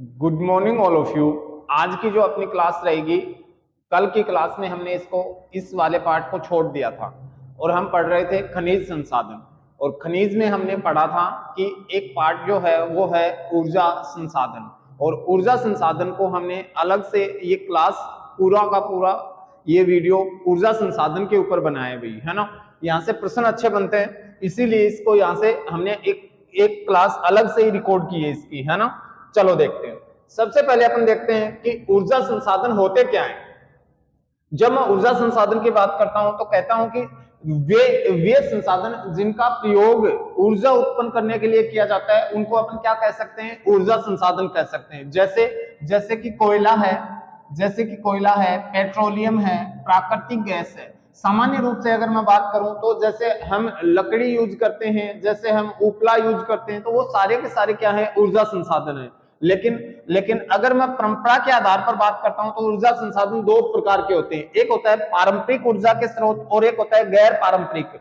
Good morning all of you. आज की जो अपनी क्लास रहेगी, कल की क्लास में हमने इस वाले पार्ट को छोड़ दिया था और हम पढ़ रहे थे खनिज संसाधन। और खनिज में हमने पढ़ा था कि एक पार्ट जो है वो है ऊर्जा संसाधन, और ऊर्जा संसाधन को हमने अलग से ये क्लास पूरा का पूरा ये वीडियो ऊर्जा संसाधन के ऊपर बनाया भाई, है ना। यहाँ से प्रश्न अच्छे बनते हैं, इसीलिए इसको यहाँ से हमने एक क्लास अलग से ही रिकॉर्ड की है इसकी, है ना। चलो देखते हैं। सबसे पहले अपन देखते हैं कि ऊर्जा संसाधन होते क्या हैं। जब मैं ऊर्जा संसाधन की बात करता हूं तो कहता हूं कि वे संसाधन जिनका प्रयोग ऊर्जा उत्पन्न करने के लिए किया जाता है उनको अपन क्या कह सकते हैं, ऊर्जा संसाधन कह सकते हैं। जैसे जैसे कि कोयला है, पेट्रोलियम है, प्राकृतिक गैस है। सामान्य रूप से अगर मैं बात करूं तो जैसे हम लकड़ी यूज करते हैं, जैसे हम उपला यूज करते हैं, तो वो सारे के सारे क्या है, ऊर्जा संसाधन है। लेकिन अगर मैं परंपरा के आधार पर बात करता हूं तो ऊर्जा संसाधन दो प्रकार के होते हैं। एक होता है पारंपरिक ऊर्जा के स्रोत और एक होता है गैर पारंपरिक।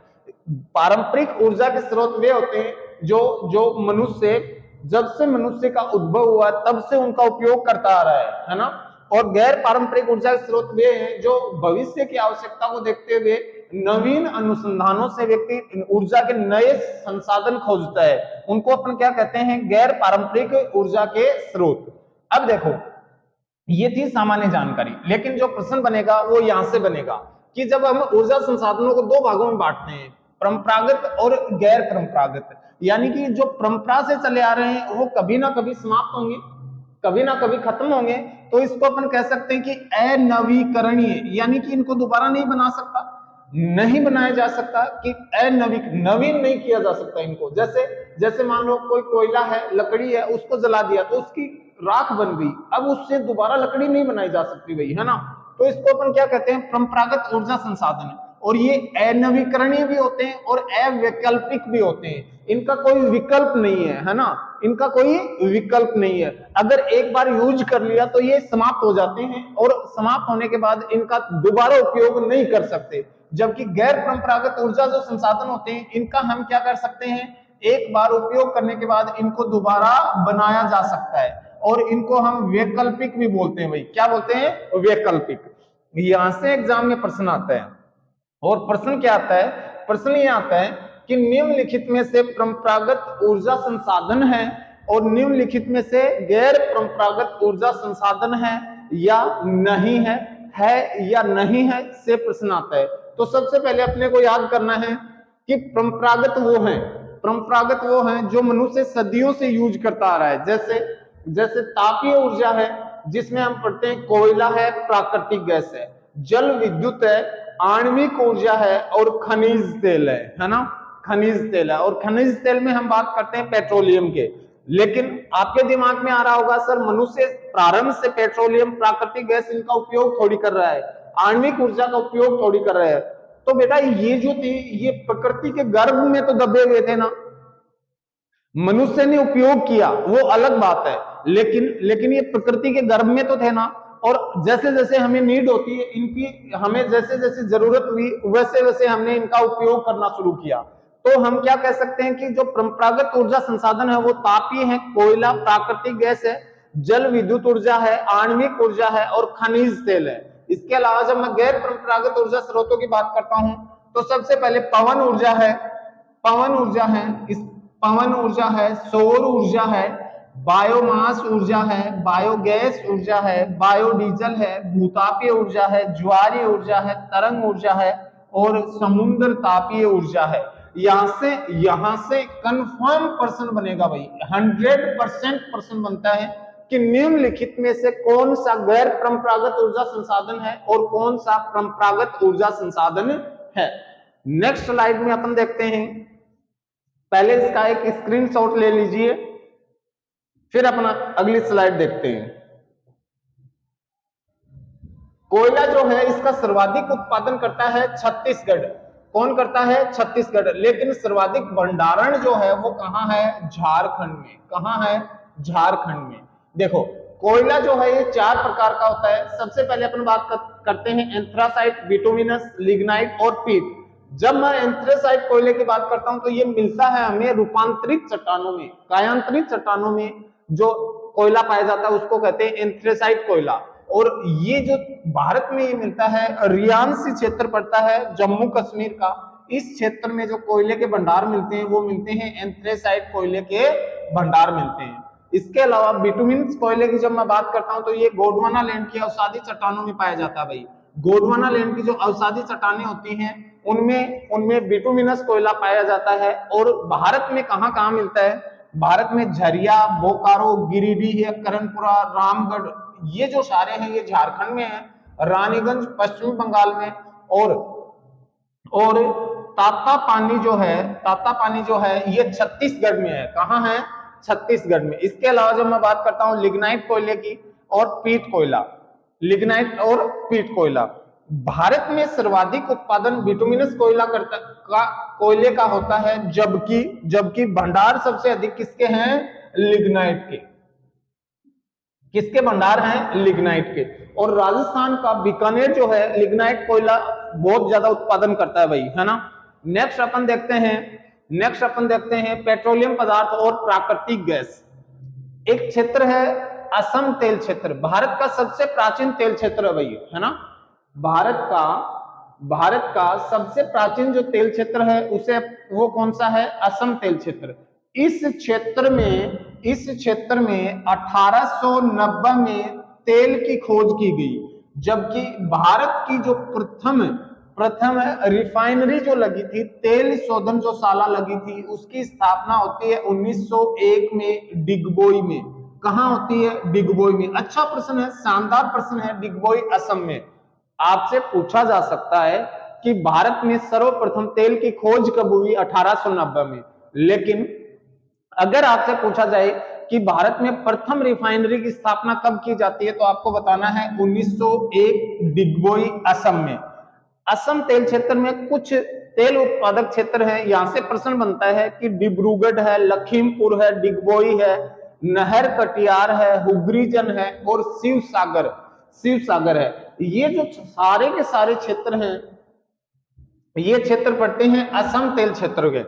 पारंपरिक ऊर्जा के स्रोत वे होते हैं जो जो मनुष्य जब से मनुष्य का उद्भव हुआ तब से उनका उपयोग करता आ रहा है ना। और गैर पारंपरिक ऊर्जा के स्रोत वे हैं जो भविष्य की आवश्यकता को देखते हुए नवीन अनुसंधानों से व्यक्ति ऊर्जा के नए संसाधन खोजता है। उनको अपन क्या कहते हैं, गैर पारंपरिक ऊर्जा के स्रोत। अब देखो, ये थी सामान्य जानकारी, लेकिन जो प्रश्न बनेगा वो यहां से बनेगा कि जब हम ऊर्जा संसाधनों को दो भागों में बांटते हैं, परंपरागत और गैर परंपरागत, यानी कि जो परंपरा से चले आ रहे हैं वो कभी ना कभी समाप्त होंगे, कभी ना कभी खत्म होंगे, तो इसको अपन कह सकते हैं कि अनवीकरणीय, यानी कि इनको दोबारा नहीं बना सकता, नहीं बनाया जा सकता, कि नवीन नहीं किया जा सकता इनको। जैसे जैसे मान लो कोई कोयला है, लकड़ी है, उसको जला दिया तो उसकी राख बन गई, अब उससे दोबारा लकड़ी नहीं बनाई जा सकती भाई, है ना। तो इसको अपन क्या कहते हैं, परंपरागत ऊर्जा संसाधन। और ये अनवीकरणीय भी होते हैं और अवैकल्पिक भी होते हैं, इनका कोई विकल्प नहीं है ना, इनका कोई विकल्प नहीं है। अगर एक बार यूज कर लिया तो ये समाप्त हो जाते हैं और समाप्त होने के बाद इनका दोबारा उपयोग नहीं कर सकते। जबकि गैर परंपरागत ऊर्जा जो संसाधन होते हैं इनका हम क्या कर सकते हैं, एक बार उपयोग करने के बाद इनको दोबारा बनाया जा सकता है, और इनको हम वैकल्पिक भी बोलते हैं भाई। क्या बोलते हैं, वैकल्पिक। यहां से एग्जाम में प्रश्न आता है, और प्रश्न क्या आता है, प्रश्न ये आता है कि निम्नलिखित में से परंपरागत ऊर्जा संसाधन है और निम्नलिखित में से गैर परंपरागत ऊर्जा संसाधन है या नहीं है या नहीं है, से प्रश्न आता है। तो सबसे पहले अपने को याद करना है कि परंपरागत वो हैं जो मनुष्य सदियों से यूज करता आ रहा है। जैसे जैसे तापीय ऊर्जा है जिसमें हम पढ़ते हैं कोयला है, प्राकृतिक गैस है, जल विद्युत है, आणविक ऊर्जा है और खनिज तेल है ना। खनिज तेल है, और खनिज तेल में हम बात करते हैं पेट्रोलियम के। लेकिन आपके दिमाग में आ रहा होगा, सर मनुष्य प्रारंभ से पेट्रोलियम, प्राकृतिक गैस इनका उपयोग थोड़ी कर रहा है, आणविक ऊर्जा का उपयोग थोड़ी कर रहा है। तो बेटा ये जो थी ये प्रकृति के गर्भ में तो दबे हुए थे ना, मनुष्य ने उपयोग किया वो अलग बात है, लेकिन ये प्रकृति के गर्भ में तो थे ना। और जैसे जैसे हमें नीड होती है इनकी, हमें जैसे जैसे जरूरत हुई वैसे वैसे हमने इनका उपयोग करना शुरू किया। तो हम क्या कह सकते हैं कि जो परंपरागत ऊर्जा संसाधन है वो तापीय है, कोयला, प्राकृतिक गैस है, जल विद्युत ऊर्जा है, आणविक ऊर्जा है और खनिज तेल है। इसके अलावा जब मैं गैर परंपरागत ऊर्जा स्रोतों की बात करता हूं तो सबसे पहले पवन ऊर्जा है, पवन ऊर्जा है, सौर ऊर्जा है, बायोमास ऊर्जा है, बायोगैस ऊर्जा है, बायोडीजल है, भूतापीय ऊर्जा है, ज्वारीय ऊर्जा है, तरंग ऊर्जा है और समुद्र तापीय ऊर्जा है। यहां से कंफर्म प्रश्न बनेगा भाई, 100% प्रश्न बनता है कि निम्नलिखित में से कौन सा गैर परंपरागत ऊर्जा संसाधन है और कौन सा परंपरागत ऊर्जा संसाधन है। नेक्स्ट स्लाइड में अपन देखते हैं, पहले इसका एक स्क्रीनशॉट ले लीजिए, फिर अपना अगली स्लाइड देखते हैं। कोयला जो है इसका सर्वाधिक उत्पादन करता है छत्तीसगढ़। कौन करता है, छत्तीसगढ़। लेकिन सर्वाधिक भंडारण जो है वो कहां है, झारखंड में। कहां है, झारखंड में। देखो कोयला जो है ये 4 प्रकार का होता है। सबसे पहले अपन बात करते हैं एंथ्रासाइट, बिटुमिनस, लिग्नाइट और पीट। जब मैं एंथ्रासाइट कोयले की बात करता हूं तो ये मिलता है हमें रूपांतरित चट्टानों में, कायांतरित चट्टानों में, जो कोयला पाया जाता है उसको कहते हैं एंथ्रेसाइट कोयला। और ये जो भारत में ये मिलता है, रियांसी क्षेत्र पड़ता है जम्मू कश्मीर का, इस क्षेत्र में जो कोयले के भंडार मिलते हैं वो मिलते हैं एंथ्रेसाइट कोयले के भंडार मिलते हैं। इसके अलावा बिटुमिन कोयले की जब मैं बात करता हूं तो ये गोंडवाना लैंड की अवसादी चट्टानों में पाया जाता है भाई। गोंडवाना लैंड की जो अवसादी चट्टानें होती हैं उनमें उनमें बिटुमिनस कोयला पाया जाता है। और भारत में कहां कहां मिलता है, भारत में झरिया, बोकारो, गिरिडीह, करणपुरा, रामगढ़, ये जो सारे हैं ये झारखंड में है, रानीगंज पश्चिम बंगाल में, और तातापानी जो है ये छत्तीसगढ़ में है। कहां है, छत्तीसगढ़ में। इसके अलावा जब मैं बात करता हूं लिग्नाइट कोयले की और पीट कोयला, लिग्नाइट और पीट कोयला, भारत में सर्वाधिक उत्पादन बिटुमिनस कोयले का होता है, जबकि भंडार सबसे अधिक किसके हैं, लिग्नाइट के। किसके भंडार हैं, लिग्नाइट के। और राजस्थान का बीकानेर जो है लिग्नाइट कोयला बहुत ज्यादा उत्पादन करता है भाई, है ना। नेक्स्ट अपन देखते हैं पेट्रोलियम पदार्थ और प्राकृतिक गैस। एक क्षेत्र है असम तेल क्षेत्र, भारत का सबसे प्राचीन तेल क्षेत्र है भाई, है ना। भारत का सबसे प्राचीन जो तेल क्षेत्र है उसे वो कौन सा है, असम तेल क्षेत्र। इस क्षेत्र में 1890 में तेल की खोज की गई, जबकि भारत की जो प्रथम रिफाइनरी जो लगी थी, तेल शोधन जो शाला लगी थी, उसकी स्थापना होती है 1901 में डिगबोई में। कहां होती है, डिगबोई में। अच्छा प्रश्न है, शानदार प्रश्न है। डिगबोई असम में। आपसे पूछा जा सकता है कि भारत में सर्वप्रथम तेल की खोज कब हुई, 1890 में। लेकिन अगर आपसे पूछा जाए कि भारत में प्रथम रिफाइनरी की स्थापना कब की जाती है, तो आपको बताना है 1901 डिगबोई असम में। असम तेल क्षेत्र में कुछ तेल उत्पादक क्षेत्र हैं। यहां से प्रश्न बनता है कि डिब्रूगढ़ है, लखीमपुर है, डिगबोई है, नहर कटियार है, हुग्रीजन है और शिवसागर है। ये जो सारे के सारे क्षेत्र हैं, ये क्षेत्र पड़ते हैं असम तेल क्षेत्र के।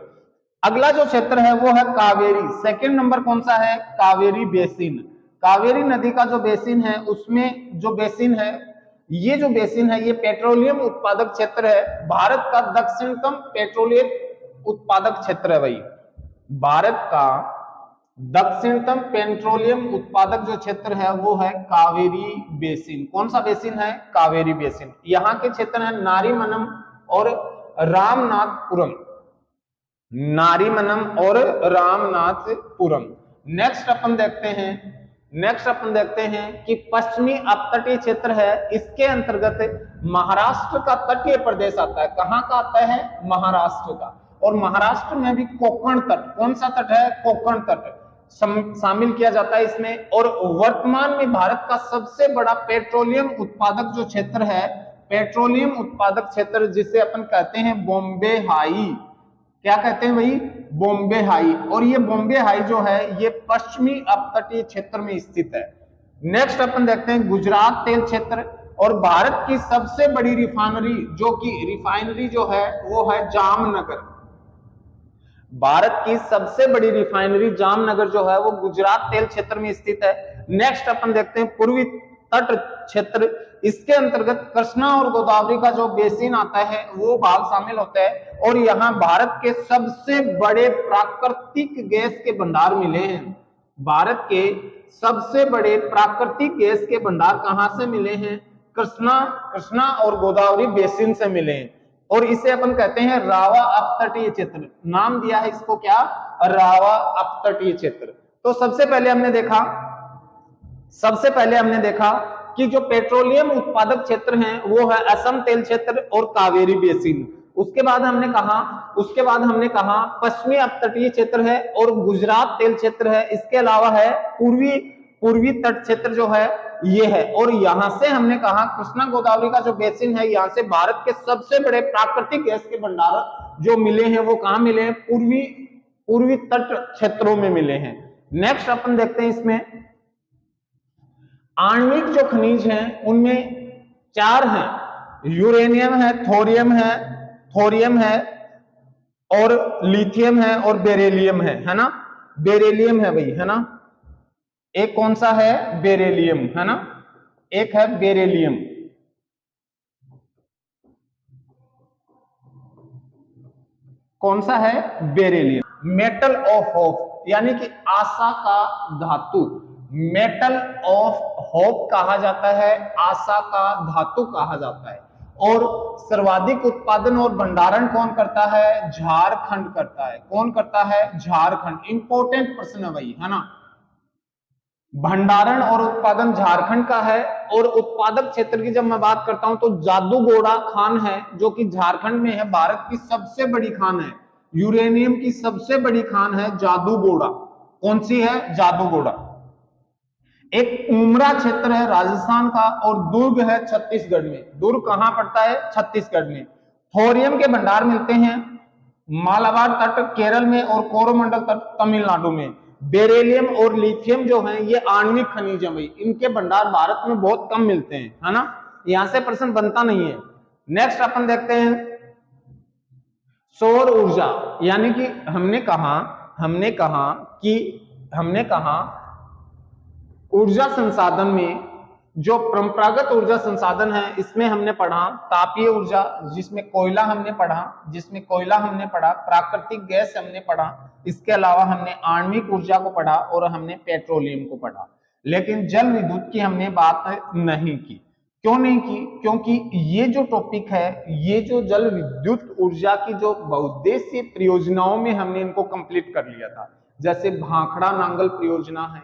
अगला जो क्षेत्र है वो है कावेरी। सेकंड नंबर कौन सा है, कावेरी बेसिन। कावेरी नदी का जो बेसिन है, उसमें जो बेसिन है, ये पेट्रोलियम उत्पादक क्षेत्र है। भारत का दक्षिणतम पेट्रोलियम उत्पादक क्षेत्र है भाई। भारत का दक्षिणतम पेट्रोलियम उत्पादक जो क्षेत्र है वो है कावेरी बेसिन। कौन सा बेसिन है, कावेरी बेसिन। यहाँ के क्षेत्र है नारीमनम और रामनाथपुरम, नेक्स्ट अपन देखते हैं कि पश्चिमी अपतटीय क्षेत्र है, इसके अंतर्गत महाराष्ट्र का तटीय प्रदेश आता है। कहां का आता है, महाराष्ट्र का। और महाराष्ट्र में भी कोंकण तट, कौन सा तट है, कोंकण तट शामिल किया जाता है इसमें। और वर्तमान में भारत का सबसे बड़ा पेट्रोलियम उत्पादक जो क्षेत्र है, पेट्रोलियम उत्पादक क्षेत्र जिसे अपन कहते हैं बॉम्बे हाई। क्या कहते हैं भाई, बॉम्बे हाई। और ये बॉम्बे हाई जो है ये पश्चिमी अपतटीय क्षेत्र में स्थित है। नेक्स्ट अपन देखते हैं गुजरात तेल क्षेत्र। और भारत की सबसे बड़ी रिफाइनरी जो है वो है जामनगर। भारत की सबसे बड़ी रिफाइनरी जामनगर जो है वो गुजरात तेल क्षेत्र में स्थित है। नेक्स्ट अपन देखते हैं पूर्वी तट क्षेत्र। इसके अंतर्गत कृष्णा और गोदावरी का जो बेसिन आता है वो भाग शामिल होता है। और यहाँ भारत के सबसे बड़े प्राकृतिक गैस के भंडार मिले हैं। भारत के सबसे बड़े प्राकृतिक गैस के भंडार कहां से मिले हैं, कृष्णा और गोदावरी बेसिन से मिले हैं। और इसे अपन कहते हैं रावा अपतटीय क्षेत्र। नाम दिया है इसको क्या, रावा अपतटीय क्षेत्र। तो सबसे पहले हमने देखा कि जो पेट्रोलियम उत्पादक क्षेत्र हैं वो है असम तेल क्षेत्र और कावेरी बेसिन। उसके बाद हमने कहा पश्चिमी अपतटीय क्षेत्र है और गुजरात तेल क्षेत्र है। इसके अलावा है पूर्वी तट क्षेत्र जो है ये है। और यहां से हमने कहा कृष्णा गोदावरी का जो बेसिन है, यहां से भारत के सबसे बड़े प्राकृतिक गैस के भंडार जो मिले हैं वो कहां मिले हैं, पूर्वी तट क्षेत्रों में मिले हैं। नेक्स्ट अपन देखते हैं इसमें आणविक जो खनिज हैं उनमें 4 हैं, यूरेनियम है, थोरियम है और लिथियम है और बेरिलियम है ना। बेरिलियम है भाई, है ना। एक कौन सा है, बेरिलियम, है ना, एक है बेरिलियम। कौन सा है, बेरिलियम। मेटल ऑफ होप यानी कि आशा का धातु, मेटल ऑफ होप कहा जाता है, आशा का धातु कहा जाता है। और सर्वाधिक उत्पादन और भंडारण कौन करता है, झारखंड करता है। कौन करता है, झारखंड। इंपॉर्टेंट प्रश्न है भाई, है ना। भंडारण और उत्पादन झारखंड का है। और उत्पादक क्षेत्र की जब मैं बात करता हूं तो जादूगोड़ा खान है जो कि झारखंड में है, भारत की सबसे बड़ी खान है, यूरेनियम की सबसे बड़ी खान है जादूगोड़ा। कौन सी है, जादूगोड़ा। एक उमरा क्षेत्र है राजस्थान का, और दुर्ग है छत्तीसगढ़ में। दुर्ग कहां पड़ता है, छत्तीसगढ़ में। थोरियम के भंडार मिलते हैं मालाबार तट केरल में और कोरोमंडल तट तमिलनाडु में। बेरिलियम और लिथियम जो है ये आणविक खनिज है भाई, इनके भंडार भारत में बहुत कम मिलते हैं, है ना। यहां से प्रश्न बनता नहीं है। नेक्स्ट अपन देखते हैं सौर ऊर्जा, यानी कि हमने कहा ऊर्जा संसाधन में जो परंपरागत ऊर्जा संसाधन है इसमें हमने पढ़ा तापीय ऊर्जा, जिसमें कोयला हमने पढ़ा, प्राकृतिक गैस हमने पढ़ा, इसके अलावा हमने आणविक ऊर्जा को पढ़ा और हमने पेट्रोलियम को पढ़ा। लेकिन जल विद्युत की हमने बात नहीं की। क्यों नहीं की, क्योंकि ये जो टॉपिक है, ये जो जल विद्युत ऊर्जा की जो बहुउद्देशीय परियोजनाओं में हमने इनको कंप्लीट कर लिया था। जैसे भाखड़ा नांगल परियोजना है,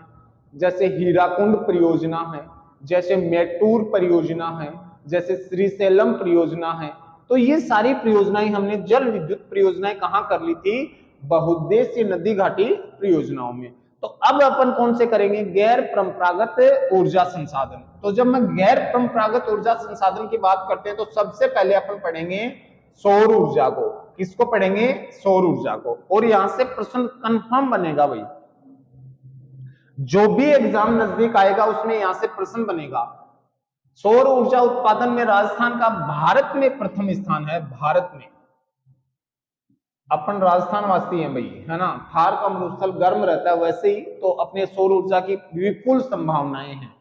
जैसे हीराकुंड परियोजना है, जैसे मेटूर परियोजना है, जैसे श्रीशैलम परियोजना है। तो ये सारी परियोजनाएं हमने जल विद्युत परियोजनाएं कहां कर ली थी, बहुउद्देशीय नदी घाटी परियोजनाओं में। तो अब अपन कौन से करेंगे, गैर परंपरागत ऊर्जा संसाधन। तो जब मैं गैर परंपरागत ऊर्जा संसाधन की बात करते हैं तो सबसे पहले अपन पढ़ेंगे सौर ऊर्जा को। किसको पढ़ेंगे, सौर ऊर्जा को। और यहां से प्रश्न कंफर्म बनेगा भाई, जो भी एग्जाम नजदीक आएगा उसमें यहां से प्रश्न बनेगा। सौर ऊर्जा उत्पादन में राजस्थान का भारत में प्रथम स्थान है। भारत में, अपन राजस्थान वासी हैं भाई, है ना। थार का मरुस्थल गर्म रहता है, वैसे ही तो अपने सौर ऊर्जा की विपुल संभावनाएं हैं।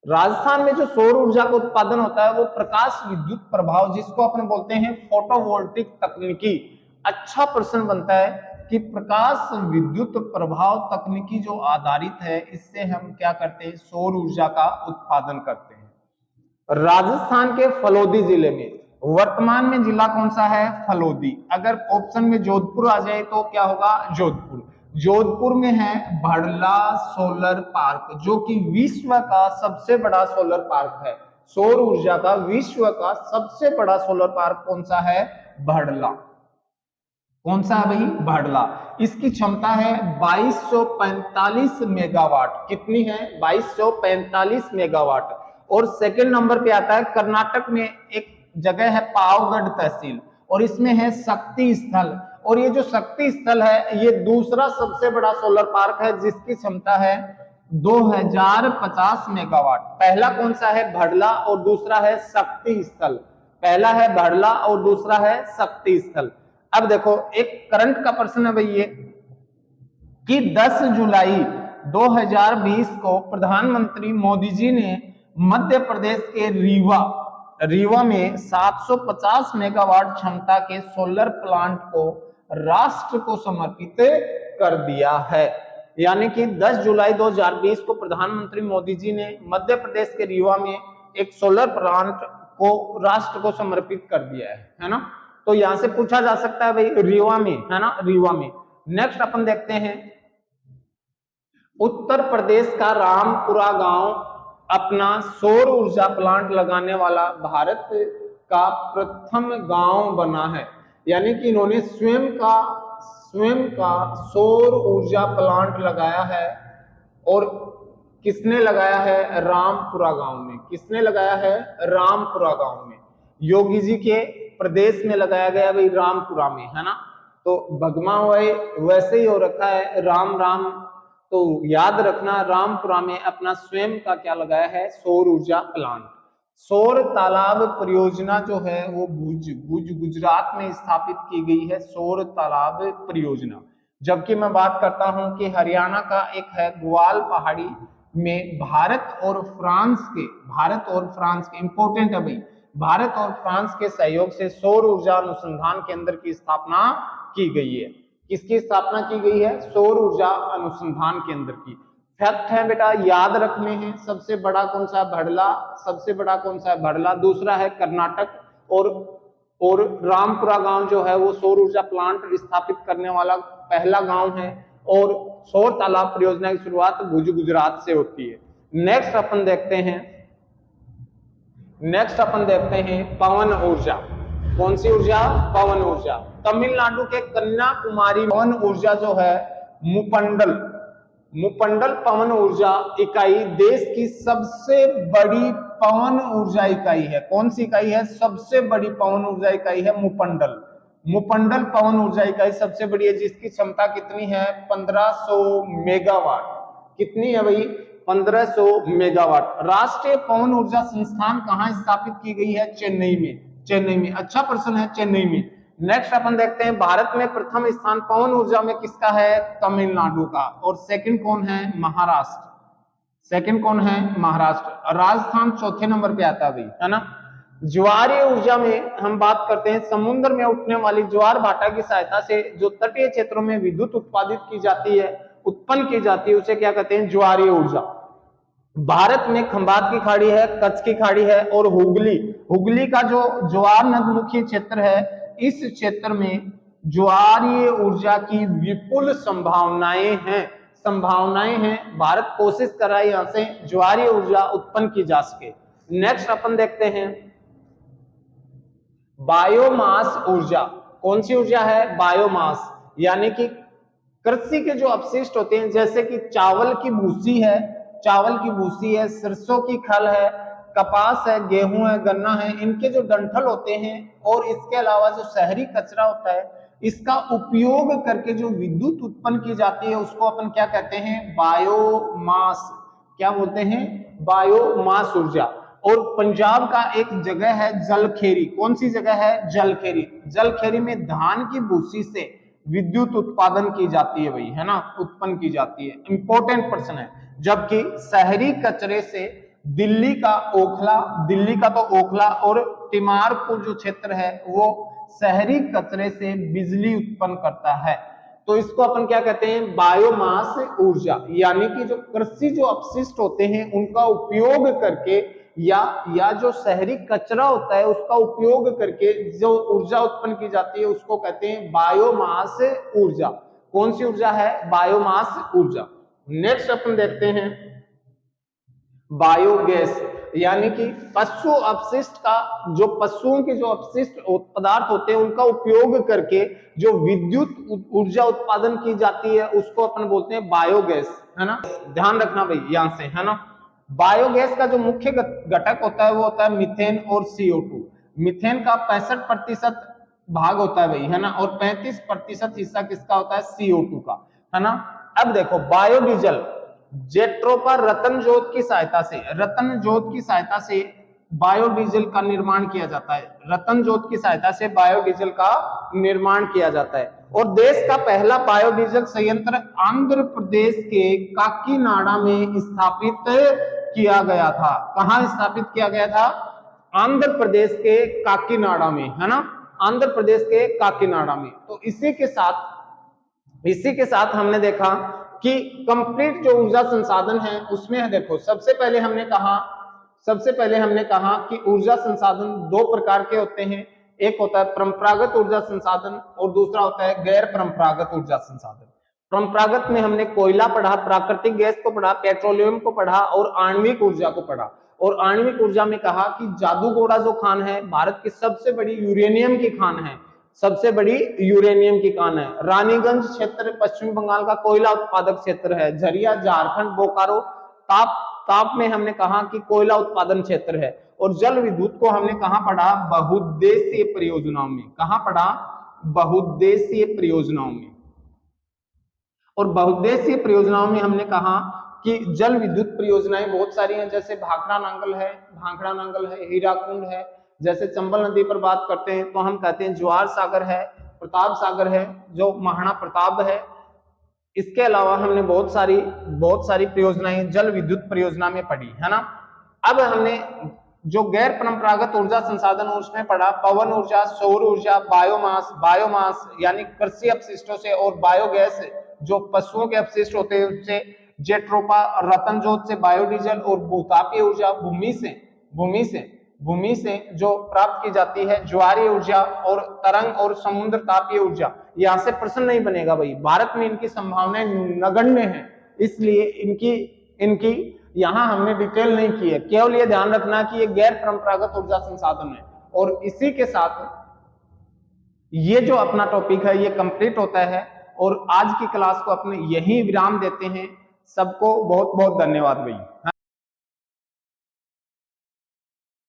राजस्थान में जो सौर ऊर्जा का उत्पादन होता है वो प्रकाश विद्युत प्रभाव, जिसको अपन बोलते हैं फोटोवोल्टिक तकनीकी। अच्छा प्रश्न बनता है कि प्रकाश विद्युत प्रभाव तकनीकी जो आधारित है, इससे हम क्या करते हैं, सौर ऊर्जा का उत्पादन करते हैं। राजस्थान के फलोदी जिले में, वर्तमान में जिला कौन सा है, फलोदी। अगर ऑप्शन में जोधपुर आ जाए तो क्या होगा, जोधपुर। जोधपुर में है भड़ला सोलर पार्क, जो कि विश्व का सबसे बड़ा सोलर पार्क है। सौर ऊर्जा का विश्व का सबसे बड़ा सोलर पार्क कौन सा है, भड़ला। कौन सा है भाई, भड़ला। इसकी क्षमता है 2245 मेगावाट। कितनी है, 2245 मेगावाट। और सेकंड नंबर पे आता है कर्नाटक में एक जगह है पावगढ़ तहसील, और इसमें है शक्ति स्थल। और ये जो शक्ति स्थल है ये दूसरा सबसे बड़ा सोलर पार्क है, जिसकी क्षमता है 2050 मेगावाट। पहला कौन सा है, भड़ला, और दूसरा है शक्ति स्थल। पहला है भड़ला और दूसरा है शक्ति स्थल। अब देखो एक करंट का प्रश्न है भाई ये, कि 10 जुलाई 2020 को प्रधानमंत्री मोदी जी ने मध्य प्रदेश के रीवा में 750 मेगावाट क्षमता के सोलर प्लांट को राष्ट्र को समर्पित कर दिया है। यानी कि 10 जुलाई 2020 को प्रधानमंत्री मोदी जी ने मध्य प्रदेश के रीवा में एक सोलर प्लांट को राष्ट्र को समर्पित कर दिया है ना। तो यहां से पूछा जा सकता है भाई रीवा में, है ना, रीवा में। नेक्स्ट अपन देखते हैं उत्तर प्रदेश का रामपुरा गांव अपना सौर ऊर्जा प्लांट लगाने वाला भारत का प्रथम गांव बना है। यानी कि इन्होंने स्वयं का सौर ऊर्जा प्लांट लगाया है। और किसने लगाया है, रामपुरा गांव में। किसने लगाया है, रामपुरा गांव में। योगी जी के प्रदेश में लगाया गया भाई, रामपुरा में, है ना। तो भगमा वैसे ही हो रखा है, राम राम। तो याद रखना, रामपुरा में अपना स्वयं का क्या लगाया है, सौर ऊर्जा प्लांट। सौर तालाब परियोजना जो है वो भुज गुजरात में स्थापित की गई है, सौर तालाब परियोजना। जबकि मैं बात करता हूं कि हरियाणा का एक है ग्वाल पहाड़ी में भारत और फ्रांस के इंपॉर्टेंट है भाई, भारत और फ्रांस के सहयोग से सौर ऊर्जा अनुसंधान केंद्र की स्थापना की गई है। किसकी स्थापना की गई है? सौर ऊर्जा अनुसंधान केंद्र की। फैक्ट है बेटा, याद रखने हैं। सबसे बड़ा कौन सा है? भड़ला। सबसे बड़ा कौन सा है? भड़ला। दूसरा है कर्नाटक। और रामपुरा गांव जो है वो सौर ऊर्जा प्लांट स्थापित करने वाला पहला गांव है। और सौर तालाब परियोजना की शुरुआत भुज गुजरात से होती है। नेक्स्ट अपन देखते हैं पवन ऊर्जा। कौन सी ऊर्जा? पवन ऊर्जा। तमिलनाडु के कन्याकुमारी पवन ऊर्जा जो है मुपंडल पवन ऊर्जा इकाई देश की सबसे बड़ी पवन ऊर्जा इकाई है। कौन सी इकाई है? सबसे बड़ी पवन ऊर्जा इकाई है मुपंडल पवन ऊर्जा इकाई सबसे बड़ी है, जिसकी क्षमता कितनी है? 1500 मेगावाट। कितनी है भाई? 1500 मेगावाट। राष्ट्रीय पवन ऊर्जा संस्थान कहां स्थापित की गई है? चेन्नई में। अच्छा प्रश्न है, चेन्नई में। नेक्स्ट अपन देखते हैं भारत में प्रथम स्थान पवन ऊर्जा में किसका है? तमिलनाडु का। और सेकंड कौन है? महाराष्ट्र। राजस्थान चौथे नंबर पे आता है भाई, है ना। ज्वारीय ऊर्जा में हम बात करते हैं समुद्र में उठने वाली ज्वार भाटा की सहायता से जो तटीय क्षेत्रों में विद्युत उत्पन्न की जाती है उसे क्या कहते हैं? ज्वारीय ऊर्जा। भारत में खंबात की खाड़ी है, कच्छ की खाड़ी है और हुगली का जो ज्वार नदमुखी क्षेत्र है, इस क्षेत्र में ज्वारीय ऊर्जा की विपुल संभावनाएं हैं। भारत कोशिश कर रहा है यहां से ज्वारीय ऊर्जा उत्पन्न की जा सके। नेक्स्ट अपन देखते हैं बायोमास ऊर्जा। कौन सी ऊर्जा है? बायोमास, यानी कि कृषि के जो अपशिष्ट होते हैं, जैसे कि चावल की भूसी है, सरसों की खल है, कपास है, गेहूं है, गन्ना है, इनके जो डंठल होते हैं और इसके अलावा जो शहरी कचरा होता है, इसका उपयोग करके जो विद्युत उत्पन्न की जाती है उसको अपन क्या कहते हैं? बायोमास। क्या बोलते हैं? बायोमास ऊर्जा। और पंजाब का एक जगह है जलखेरी। कौन सी जगह है? जलखेरी में धान की भूसी से विद्युत उत्पादन की जाती है भाई, है ना, उत्पन्न की जाती है। इंपॉर्टेंट प्रश्न है। जबकि शहरी कचरे से दिल्ली का तो ओखला और तिमारपुर जो क्षेत्र है वो शहरी कचरे से बिजली उत्पन्न करता है। तो इसको अपन क्या कहते हैं? बायोमास ऊर्जा, यानी कि जो कृषि जो अपशिष्ट होते हैं उनका उपयोग करके या जो शहरी कचरा होता है उसका उपयोग करके जो ऊर्जा उत्पन्न की जाती है उसको कहते हैं बायोमास ऊर्जा। कौन सी ऊर्जा है? बायोमास ऊर्जा। नेक्स्ट अपन देखते हैं बायोगैस, यानी कि पशुओं के जो अपशिष्ट पदार्थ होते हैं उनका उपयोग करके जो विद्युत ऊर्जा उत्पादन की जाती है उसको अपन बोलते हैं बायोगैस, है ना। ध्यान रखना भाई यहां से, है ना। बायोगैस का जो मुख्य घटक होता है वो होता है मीथेन और CO2। मीथेन का 65% भाग होता है भाई, है ना, और 35% हिस्सा किसका होता है? CO2 का, है ना। अब देखो बायोडीजल, जेट्रोपा रतन जोत की सहायता से बायोडीजल का निर्माण किया जाता है। और देश का पहला बायोडीजल संयंत्र आंध्र प्रदेश के काकीनाडा में स्थापित किया गया था। कहां स्थापित किया गया था? आंध्र प्रदेश के काकीनाडा में, है ना, आंध्र प्रदेश के काकीनाडा में। तो इसी के साथ हमने देखा कि कंप्लीट जो ऊर्जा संसाधन है उसमें देखो सबसे पहले हमने कहा कि ऊर्जा संसाधन दो प्रकार के होते हैं। एक होता है परंपरागत ऊर्जा संसाधन और दूसरा होता है गैर परंपरागत ऊर्जा संसाधन। परंपरागत में हमने कोयला पढ़ा, प्राकृतिक गैस को पढ़ा, पेट्रोलियम को पढ़ा और आणविक ऊर्जा को पढ़ा। और आणविक ऊर्जा में कहा कि जादूगोड़ा जो खान है भारत की सबसे बड़ी यूरेनियम की खान है। रानीगंज क्षेत्र पश्चिम बंगाल का कोयला उत्पादक क्षेत्र है। झरिया झारखंड, बोकारो ताप में हमने कहा कि कोयला उत्पादन क्षेत्र है। और जल विद्युत को हमने कहां पढ़ा? बहुउद्देशीय परियोजनाओं में। कहां पढ़ा? बहुउद्देशीय परियोजनाओं में। और बहुउद्देशीय परियोजनाओं में हमने कहा कि जल विद्युत परियोजनाएं बहुत सारी हैं, जैसे भाखड़ा नांगल है, हीराकुंड है। जैसे चंबल नदी पर बात करते हैं तो हम कहते हैं ज्वार सागर है, प्रताप सागर है, जो महाराणा प्रताप है, इसके अलावा हमने बहुत सारी परियोजनाएं जल विद्युत परियोजना में पढ़ी है ना। अब हमने जो गैर परंपरागत ऊर्जा संसाधन उसमें पढ़ा पवन ऊर्जा, सौर ऊर्जा, बायोमास यानी कृषि अपशिष्टों से, और बायोगैस जो पशुओं के अपशिष्ट होते हैं उससे, जेट्रोपा और रतनजोत से बायोडीजल, और भूतापीय ऊर्जा भूमि से जो प्राप्त की जाती है, ज्वारीय ऊर्जा और तरंग और समुद्र तापीय ऊर्जा। यहां से प्रश्न नहीं बनेगा भाई, भारत में इनकी संभावनाएं नगण्य हैं, इसलिए इनकी यहां हमने डिटेल नहीं की है। केवल ये ध्यान रखना कि ये गैर परंपरागत ऊर्जा संसाधन है। और इसी के साथ ये जो अपना टॉपिक है ये कंप्लीट होता है, और आज की क्लास को अपने यही विराम देते हैं। सबको बहुत बहुत धन्यवाद भाई।